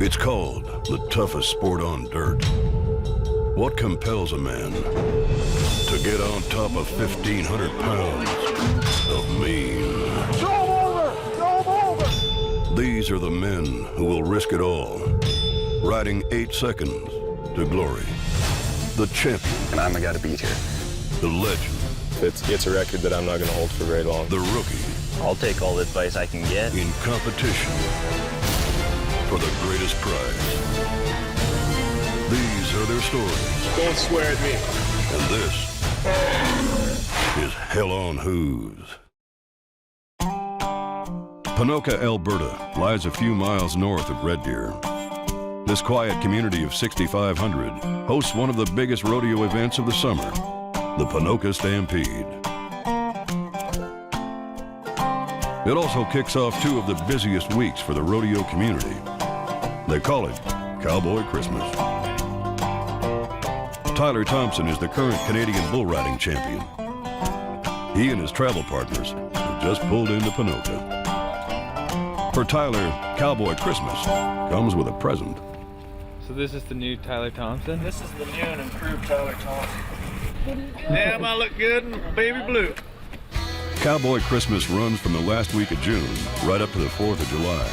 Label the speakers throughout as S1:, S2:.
S1: It's called the toughest sport on dirt. What compels a man to get on top of 1,500 pounds of mean?
S2: Go over!
S1: These are the men who will risk it all, riding 8 seconds to glory. The champion.
S3: And I'm the guy to beat here.
S1: The legend.
S4: It's a record that I'm not going to hold for very long.
S1: The rookie.
S5: I'll take all the advice I can get.
S1: In competition for the greatest prize. These are their stories.
S4: Don't swear at me.
S1: And this is Hell on Hooves. Ponoka, Alberta lies a few miles north of Red Deer. This quiet community of 6,500 hosts one of the biggest rodeo events of the summer, the Pineau Stampede. It also kicks off 2 of the busiest weeks for the rodeo community. They call it Cowboy Christmas. Tyler Thompson is the current Canadian bull riding champion. He and his travel partners have just pulled into Ponoka. For Tyler, Cowboy Christmas comes with a present.
S6: So this is the new Tyler Thompson?
S2: This is the new and improved Tyler Thompson.
S6: Damn, I look good in baby blue.
S1: Cowboy Christmas runs from the last week of June right up to the 4th of July.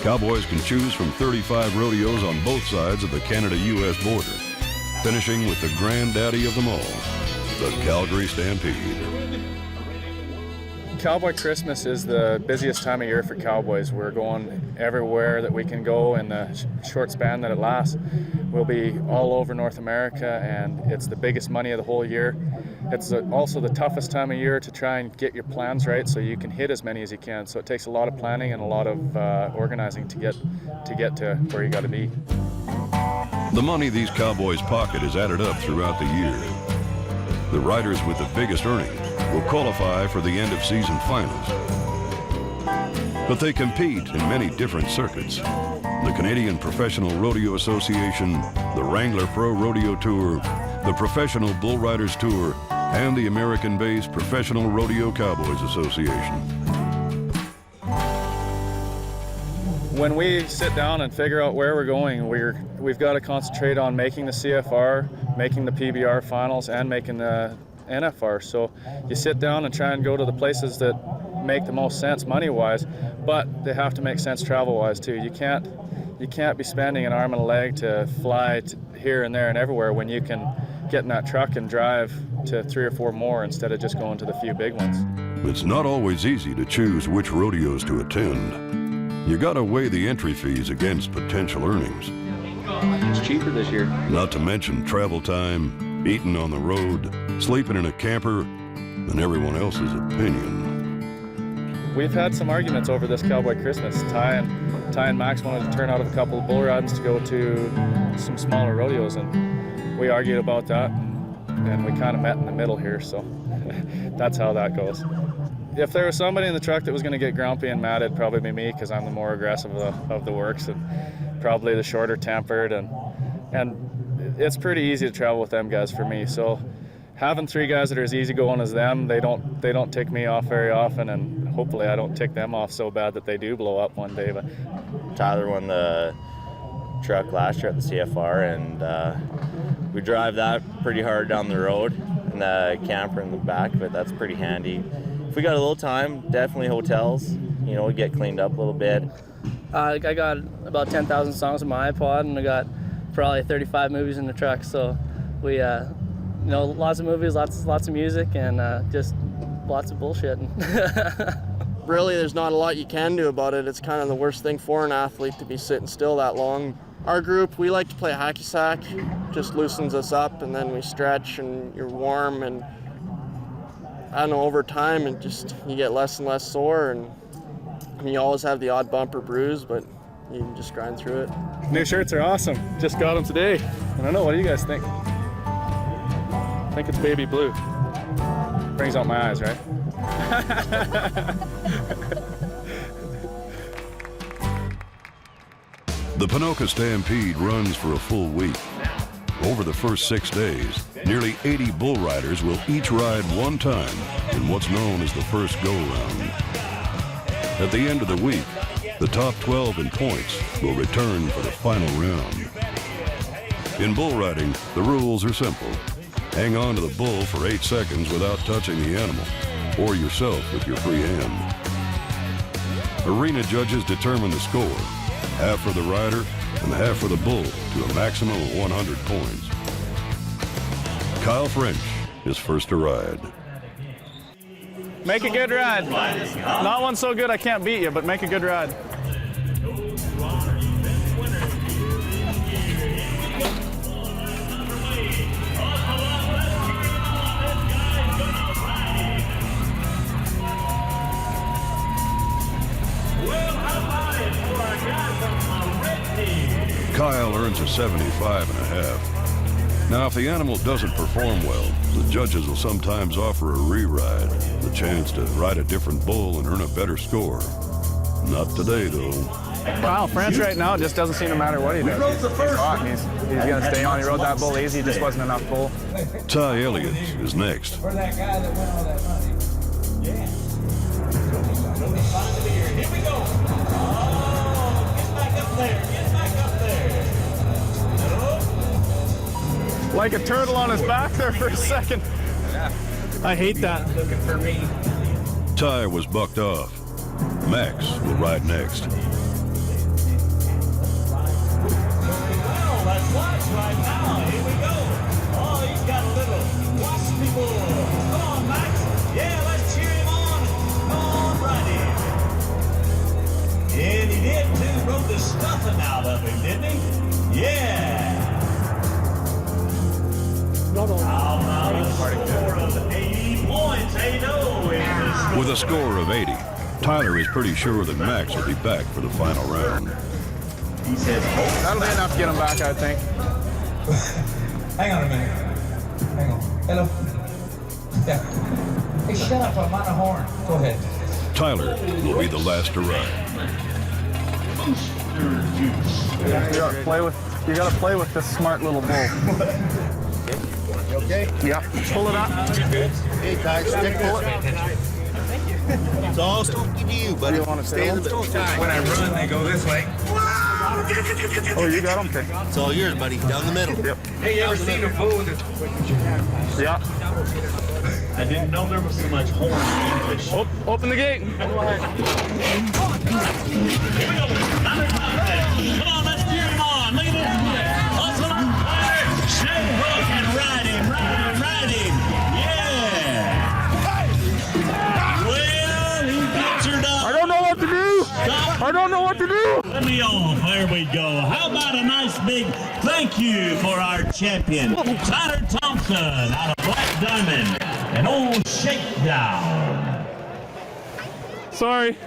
S1: Cowboys can choose from 35 rodeos on both sides of the Canada-US border, finishing with the granddaddy of them all, the Calgary Stampede.
S7: Cowboy Christmas is the busiest time of year for cowboys. We're going everywhere that we can go in the short span that it lasts. We'll be all over North America, and it's the biggest money of the whole year. It's also the toughest time of year to try and get your plans right so you can hit as many as you can. So it takes a lot of planning and a lot of organizing to get to where you got to be.
S1: The money these cowboys pocket is added up throughout the year. The riders with the biggest earnings will qualify for the end of season finals. But they compete in many different circuits. The Canadian Professional Rodeo Association, the Wrangler Pro Rodeo Tour, the Professional Bull Riders Tour, and the American-based Professional Rodeo Cowboys Association.
S7: When we sit down and figure out where we're going, we've got to concentrate on making the CFR, making the PBR finals, and making the NFR. So you sit down and try and go to the places that make the most sense money-wise, but they have to make sense travel-wise too. You can't be spending an arm and a leg to fly here and there and everywhere when you can get in that truck and drive to 3 or 4 more instead of just going to the few big ones.
S1: It's not always easy to choose which rodeos to attend. You gotta weigh the entry fees against potential earnings.
S5: It's cheaper this year.
S1: Not to mention travel time, eating on the road, sleeping in a camper, and everyone else's opinion.
S7: We've had some arguments over this Cowboy Christmas. Ty and Max wanted to turn out of a couple of bull rides to go to some smaller rodeos, and we argued about that, and we kind of met in the middle here, so that's how that goes. If there was somebody in the truck that was going to get grumpy and mad, it'd probably be me, because I'm the more aggressive of the works and probably the shorter tempered, and it's pretty easy to travel with them guys for me. So having 3 guys that are as easygoing as them, they don't tick me off very often, and hopefully I don't tick them off so bad that they do blow up one day. But
S5: Tyler won the truck last year at the CFR, and we drive that pretty hard down the road, and the camper in the back of it, that's pretty handy. If we got a little time, definitely hotels, we get cleaned up a little bit.
S8: I got about 10,000 songs on my iPod, and I got probably 35 movies in the truck, so we lots of movies, lots of music, and just lots of bullshitting.
S2: Really, there's not a lot you can do about it. It's kind of the worst thing for an athlete to be sitting still that long. Our group, we like to play hacky sack, just loosens us up, and then we stretch and you're warm, and I don't know, over time you get less and less sore, and you always have the odd bump or bruise, but you can just grind through it.
S7: new shirts are awesome. Just got them today. I don't know, what do you guys think? I think it's baby blue. Brings out my eyes, right?
S1: The Pineau Stampede runs for a full week. Over the first 6 days, nearly 80 bull riders will each ride one time in what's known as the first go-round. At the end of the week, The top 12 in points will return for the final round. In bull riding, the rules are simple. Hang on to the bull for 8 seconds without touching the animal, or yourself with your free hand. Arena judges determine the score, half for the rider and half for the bull, to a maximum of 100 points. Kyle French is first to ride.
S7: Make a good ride. Not one so good I can't beat you, but make a good ride.
S1: Kyle earns a 75.5. Now, if the animal doesn't perform well, the judges will sometimes offer a re-ride, the chance to ride a different bull and earn a better score. Not today, though.
S7: Kyle French right now, it just doesn't seem to matter what he does. He's hot. He's going to stay on. He rode that bull easy. Just wasn't enough bull.
S1: Ty Elliott is next.
S3: For that guy that went on that money. Yeah. Here we go. Oh, get back up there. Get back up there.
S7: Like a turtle on his back there for a second. I hate that.
S3: Looking for me.
S1: Ty was bucked off. Max will ride next.
S3: Well, let's watch right now. Here we go. Oh, he's got a little waspy bull. Come on, Max. Yeah, let's cheer him on. Come on, righty. And he did too. Rode the stuffing out of him, didn't he? Yeah. How about a score of 80 points? Hey, no.
S1: With a score of 80, Tyler is pretty sure that Max will be back for the final round.
S3: He says,
S7: That'll be enough to get him back, I think.
S9: Hang on a minute. Hang on. Hello? Yeah. Hey, shut up. I'm on a horn. Go ahead.
S1: Tyler will be the last to ride.
S7: You gotta play with this smart little bull.
S9: You okay?
S7: Yeah. Pull it up.
S9: Hey, guys, stick pull it. It's all to you, buddy.
S7: You want to stay in the
S9: When I run, they go this way.
S7: Oh, you got him? Okay.
S9: It's all yours, buddy. Down the middle.
S7: Yep.
S9: Hey, you ever seen a bull with a...
S7: Yeah.
S3: I didn't know there was so much horn in English.
S7: Open the gate.
S3: Come on, let's cheer him on. Look at this. Hustle up there. Shake, hook, and ride him, ride him, ride him. Yeah. Well, he ventured up.
S7: I don't know what to do. I don't know what to do.
S3: Let me off. There we go. How about a nice big thank you for our champion, Tyler Thompson out of Black Diamond. An old shakedown.
S7: Sorry.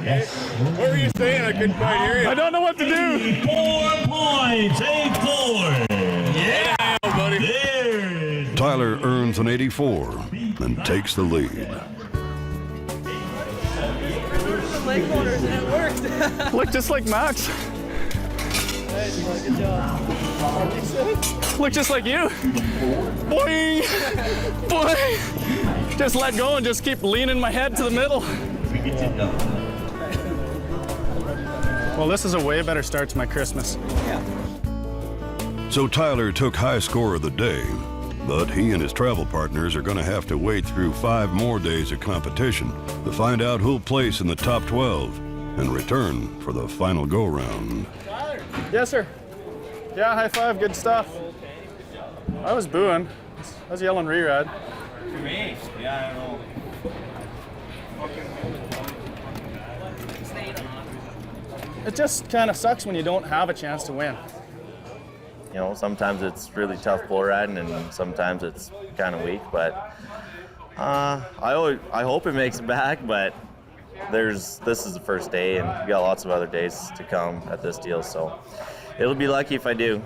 S3: Yes.
S4: What were you saying? I couldn't quite hear you.
S7: I don't know what to do.
S3: 4 points. 84. Yeah,
S4: buddy.
S3: There's
S1: Tyler earns an 84 and takes the lead.
S8: Leg corners and it worked.
S7: Look just like Max.
S8: Good job.
S7: Look just like you. Boing! Boing! Just let go and just keep leaning my head to the middle. Well, this is a way better start to my Christmas.
S1: So Tyler took high score of the day, but he and his travel partners are going to have to wait through 5 more days of competition to find out who'll place in the top 12 and return for the final go-round.
S7: Yes, sir. Yeah, high five, good stuff. I was booing. I was yelling Reride.
S3: Yeah, I know.
S7: It just kind of sucks when you don't have a chance to win.
S5: You know, sometimes it's really tough bull riding, and sometimes it's kind of weak. But I hope it makes it back. But this is the first day, and we got lots of other days to come at this deal. So it'll be lucky if I do.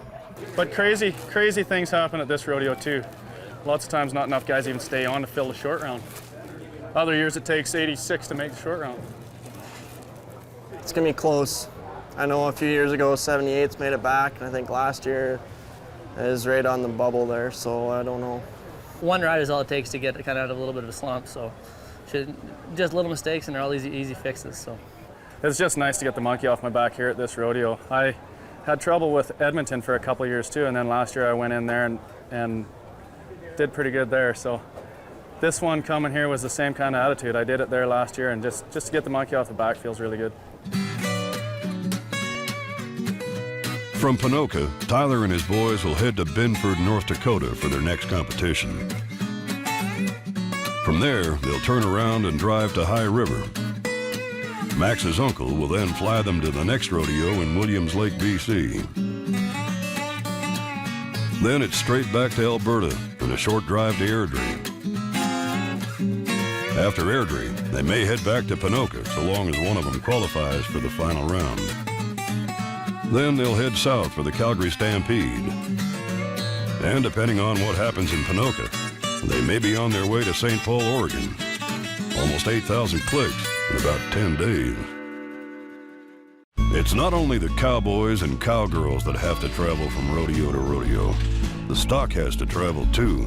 S7: But crazy things happen at this rodeo too. Lots of times not enough guys even stay on to fill the short round. Other years it takes 86 to make the short round.
S2: It's gonna be close. I know a few years ago 78's made it back, and I think last year is right on the bubble there, so I don't know.
S8: One ride is all it takes to get kind of out of a little bit of a slump, so just little mistakes and they're all easy fixes. So
S7: It's just nice to get the monkey off my back here at this rodeo. I had trouble with Edmonton for a couple years too, and then last year I went in there and did pretty good there. So this one coming here was the same kind of attitude. I did it there last year, and just to get the monkey off the back feels really good.
S1: From Ponoka, Tyler and his boys will head to Benford, North Dakota for their next competition. From there, they'll turn around and drive to High River. Max's uncle will then fly them to the next rodeo in Williams Lake, BC. Then it's straight back to Alberta and a short drive to Airdrie. After Airdrie, they may head back to Ponoka so long as one of them qualifies for the final round. Then they'll head south for the Calgary Stampede. And depending on what happens in Ponoka, they may be on their way to St. Paul, Oregon. Almost 8,000 clicks in about 10 days. It's not only the cowboys and cowgirls that have to travel from rodeo to rodeo. The stock has to travel too.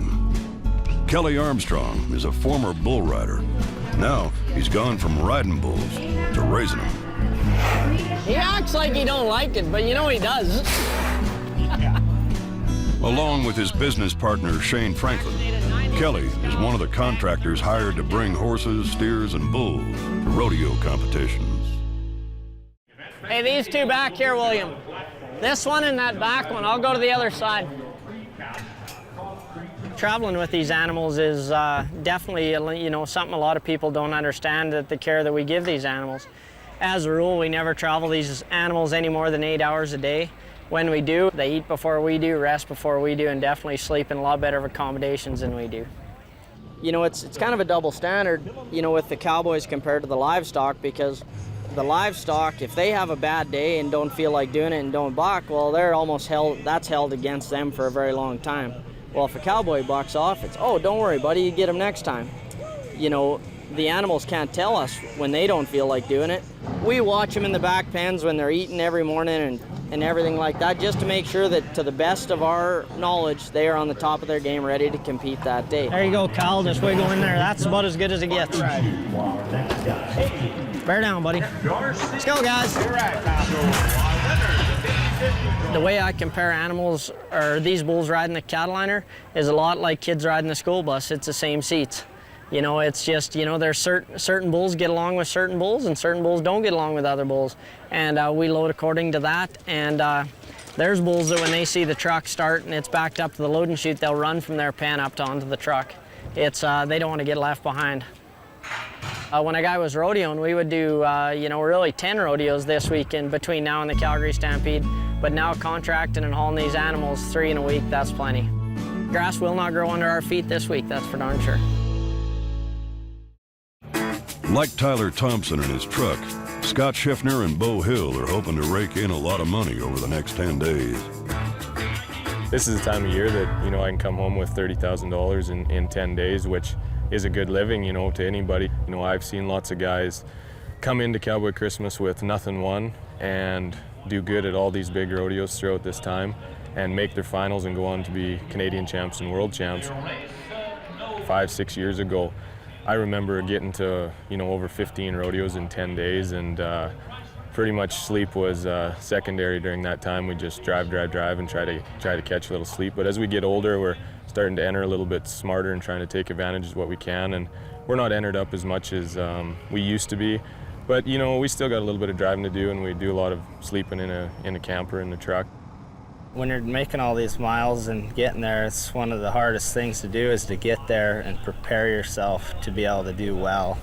S1: Kelly Armstrong is a former bull rider. Now he's gone from riding bulls to raising them.
S10: He acts like he don't like it, but you know he does.
S1: Along with his business partner, Shane Franklin, Kelly is one of the contractors hired to bring horses, steers, and bulls to rodeo competitions.
S10: Hey, these two back here, William. This one and that back one, I'll go to the other side. Traveling with these animals is definitely, you know, something a lot of people don't understand, that the care that we give these animals. As a rule, we never travel these animals any more than 8 hours a day. When we do, they eat before we do, rest before we do, and definitely sleep in a lot better accommodations than we do.
S8: You know, it's kind of a double standard, you know, with the cowboys compared to the livestock, because the livestock, if they have a bad day and don't feel like doing it and don't buck, well, they're almost that's held against them for a very long time. Well, if a cowboy bucks off, it's, oh, don't worry, buddy, you get him next time. You know, the animals can't tell us when they don't feel like doing it. We watch them in the back pens when they're eating every morning and everything like that, just to make sure that, to the best of our knowledge, they are on the top of their game, ready to compete that day.
S10: There you go, Cal, just wiggle in there. That's about as good as it gets. Bear down, buddy. Let's go, guys. The way I compare animals, or these bulls riding the Catliner, is a lot like kids riding the school bus. It's the same seats. You know, it's just, you know, there's certain bulls get along with certain bulls and certain bulls don't get along with other bulls. And we load according to that. And there's bulls that when they see the truck start and it's backed up to the loading chute, they'll run from their pen up to onto the truck. It's, they don't want to get left behind. When a guy was rodeoing, we would do, you know, really 10 rodeos this weekend between now and the Calgary Stampede. But now contracting and hauling these animals 3 in a week, that's plenty. Grass will not grow under our feet this week, that's for darn sure.
S1: Like Tyler Thompson and his truck, Scott Schiffner and Bo Hill are hoping to rake in a lot of money over the next 10 days.
S11: This is the time of year that, you know, I can come home with $30,000 in 10 days, which is a good living, you know, to anybody. You know, I've seen lots of guys come into Cowboy Christmas with nothing won and do good at all these big rodeos throughout this time and make their finals and go on to be Canadian champs and world champs. 5-6 years ago, I remember getting to, you know, over 15 rodeos in 10 days, and pretty much sleep was secondary during that time. We just drive and try to catch a little sleep. But as we get older, we're starting to enter a little bit smarter and trying to take advantage of what we can. And we're not entered up as much as we used to be. But, you know, we still got a little bit of driving to do, and we do a lot of sleeping in a camper, in the truck.
S10: When you're making all these miles and getting there, it's one of the hardest things to do, is to get there and prepare yourself to be able to do well.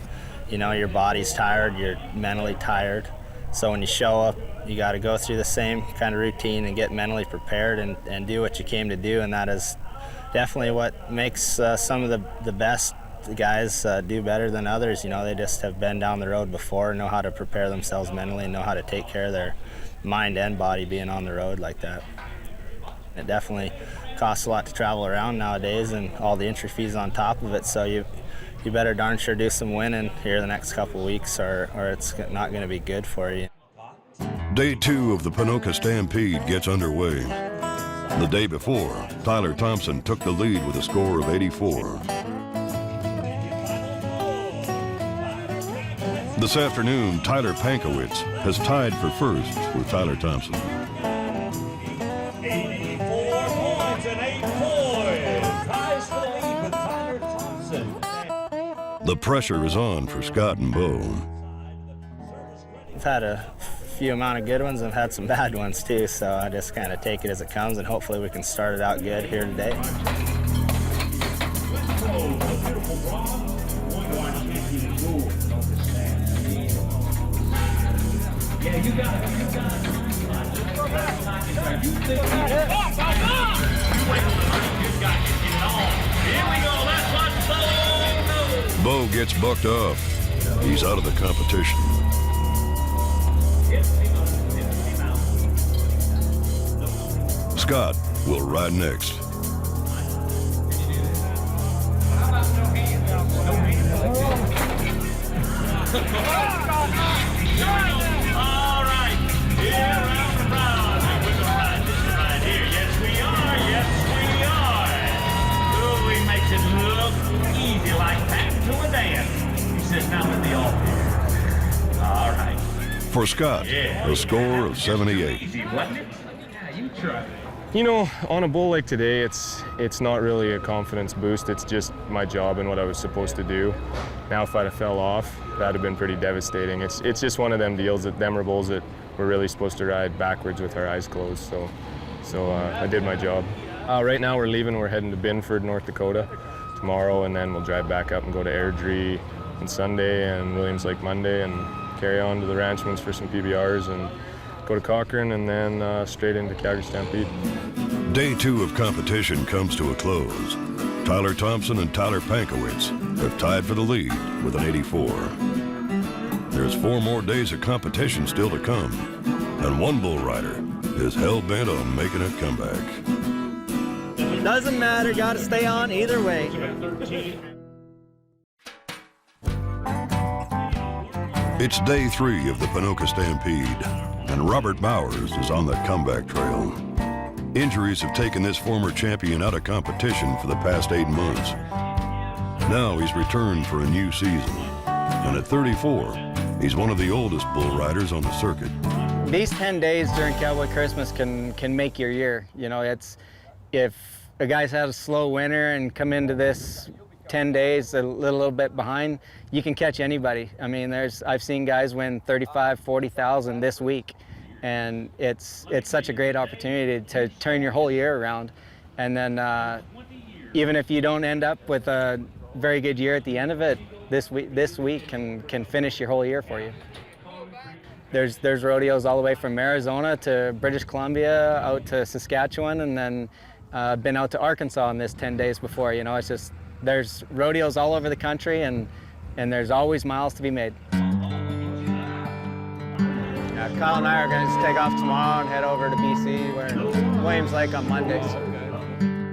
S10: You know, your body's tired, you're mentally tired. So when you show up, you got to go through the same kind of routine and get mentally prepared and do what you came to do. And that is definitely what makes some of the best guys do better than others. You know, they just have been down the road before, know how to prepare themselves mentally, and know how to take care of their mind and body being on the road like that. It definitely costs a lot to travel around nowadays, and all the entry fees on top of it, so you better darn sure do some winning here the next couple weeks, or it's not going to be good for you.
S1: Day 2 of the Ponoka Stampede gets underway. The day before, Tyler Thompson took the lead with a score of 84. This afternoon, Tyler Pankowitz has tied for first with Tyler Thompson.
S3: 84 points and 8 points. Ties for the lead with Tyler Thompson.
S1: The pressure is on for Scott and Bo.
S10: I've had a few amount of good ones. I've had some bad ones too, so I just kind of take it as it comes, and hopefully we can start it out good here today.
S3: Yeah, you got it. You got it. Here we go. That's what
S1: Bo gets bucked off. He's out of the competition. Scott will ride next.
S3: All right, here round and round, and we're gonna ride this right here. Yes, we are. Ooh, he makes it look easy, like tapping to a dance. He says, now let me off here. All right.
S1: For Scott, a score of 78.
S3: Easy, wasn't it? Yeah, you try.
S11: You know, on a bull like today, it's not really a confidence boost. It's just my job and what I was supposed to do. Now, if I'd have fell off, that'd have been pretty devastating. It's just one of them deals, that them are bulls that we're really supposed to ride backwards with our eyes closed. So I did my job. Right now we're leaving. We're heading to Binford, North Dakota tomorrow, and then we'll drive back up and go to Airdrie on Sunday and Williams Lake Monday, and carry on to the Ranchmans for some PBRs, and go to Cochrane, and then straight into Cowboy Stampede.
S1: Day 2 of competition comes to a close. Tyler Thompson and Tyler Pankowitz have tied for the lead with an 84. There's 4 more days of competition still to come, and one bull rider is hell-bent on making a comeback.
S8: Doesn't matter, gotta stay on either way.
S1: It's day 3 of the Pineau Stampede, and Robert Bowers is on the comeback trail. Injuries have taken this former champion out of competition for the past 8 months. Now he's returned for a new season, and at 34, he's one of the oldest bull riders on the circuit.
S10: These 10 days during Cowboy Christmas can make your year. You know, if a guy's had a slow winter and come into this 10 days a little bit behind, you can catch anybody. I mean, I've seen guys win 35, 40,000 this week, and it's such a great opportunity to turn your whole year around. And then even if you don't end up with a very good year at the end of it, this week can finish your whole year for you. There's rodeos all the way from Arizona to British Columbia, out to Saskatchewan, and then been out to Arkansas in this 10 days before. You know, it's just, there's rodeos all over the country, and there's always miles to be made. Kyle and I are going to just take off tomorrow and head over to BC. We're in Williams Lake on Monday.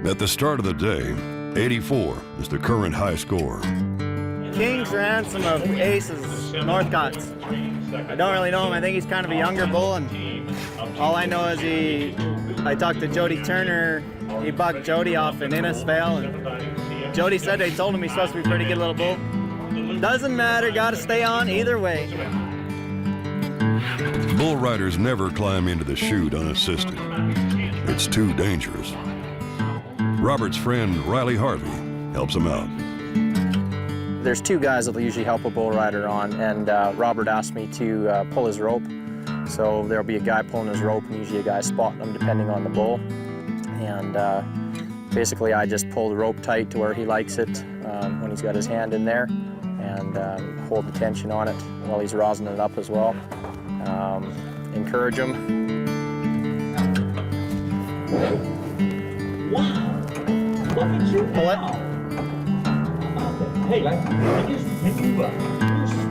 S1: At the start of the day, 84 is the current high score.
S8: King's Ransom of Aces, Northcott's. I don't really know him. I think he's kind of a younger bull, and all I know is I talked to Jody Turner. He bucked Jody off in Innisfail, and Jody said they told him he's supposed to be a pretty good little bull. Doesn't matter, gotta stay on either way.
S1: Bull riders never climb into the chute unassisted. It's too dangerous. Robert's friend Riley Harvey helps him out.
S2: There's 2 guys that will usually help a bull rider on, and Robert asked me to pull his rope. So there'll be a guy pulling his rope, and usually a guy spotting him depending on the bull. And basically I just pull the rope tight to where he likes it when he's got his hand in there, and hold the tension on it while he's rosining it up as well. Encourage him.
S3: Wow! Look at you.
S2: Pull it.
S3: Hey,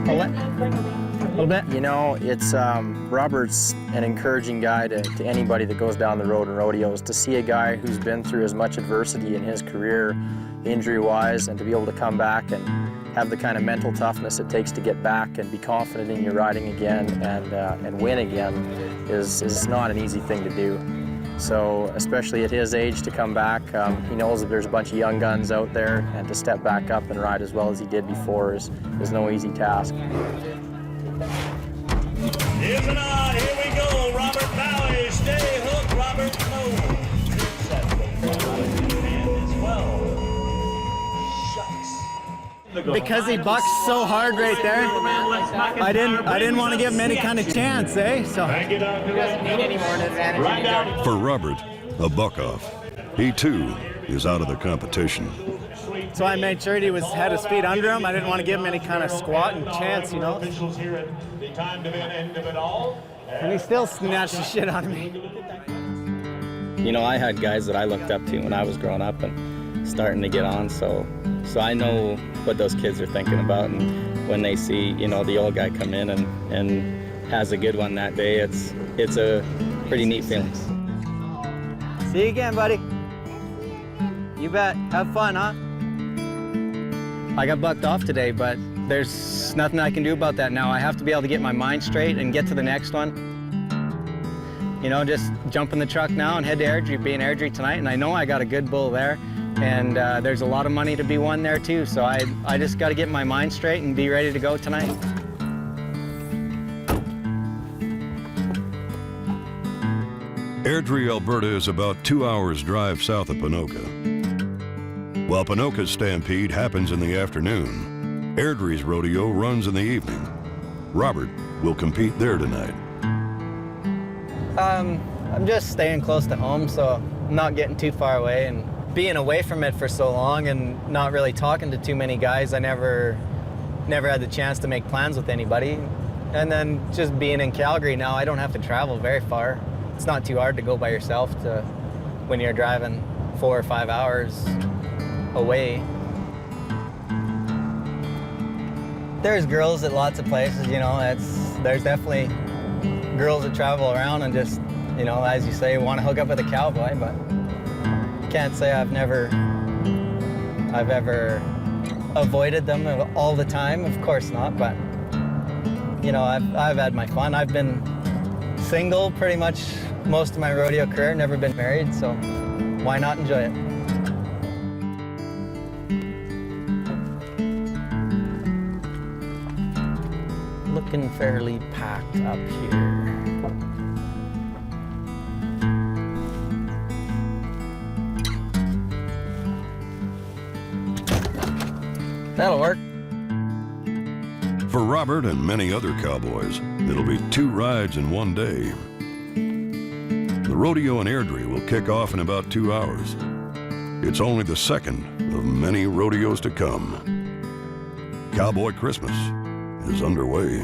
S2: Pull it. A little bit. You know, it's Robert's an encouraging guy to anybody that goes down the road in rodeos. To see a guy who's been through as much adversity in his career, injury-wise, and to be able to come back and have the kind of mental toughness it takes to get back and be confident in your riding again and win again is not an easy thing to do. So especially at his age, to come back, he knows that there's a bunch of young guns out there, and to step back up and ride as well as he did before is no easy task.
S3: Moving on, here we go. Robert Bowie, stay hooked. Robert Lowe.
S12: Because he bucks so hard right there, I didn't want to give him any kind of chance, eh? So
S9: He doesn't need any more advantage.
S1: For Robert, a buck-off, he too is out of the competition.
S12: so I made sure he had his feet under him. I didn't want to give him any kind of squatting chance, you know. And he still snatched the shit out of me.
S8: You know, I had guys that I looked up to when I was growing up and starting to get on, so I know what those kids are thinking about, and when they see, you know, the old guy come in and has a good one that day, it's a pretty neat feeling.
S12: See you again, buddy. You bet. Have fun, huh? I got bucked off today, but there's nothing I can do about that now. I have to be able to get my mind straight and get to the next one. You know, just jump in the truck now and head to Airdrie, be in Airdrie tonight, and I know I got a good bull there, and there's a lot of money to be won there too, so I just got to get my mind straight and be ready to go tonight.
S1: Airdrie, Alberta is about 2 hours drive south of Ponoka. While Ponoka's Stampede happens in the afternoon, Airdrie's rodeo runs in the evening. Robert will compete there tonight.
S12: I'm just staying close to home, so I'm not getting too far away, and being away from it for so long and not really talking to too many guys, I never had the chance to make plans with anybody. And then just being in Calgary now, I don't have to travel very far. It's not too hard to go by yourself when you're driving 4 or 5 hours away. There's girls at lots of places, you know, there's definitely girls that travel around and just, you know, as you say, want to hook up with a cowboy, but can't say I've ever avoided them all the time, of course not, but you know, I've had my fun. I've been single pretty much most of my rodeo career, never been married, so why not enjoy it? Looking fairly packed up here. That'll work.
S1: For Robert and many other cowboys, it'll be 2 rides in one day. The rodeo in Airdrie will kick off in about 2 hours. It's only the second of many rodeos to come. Cowboy Christmas is underway.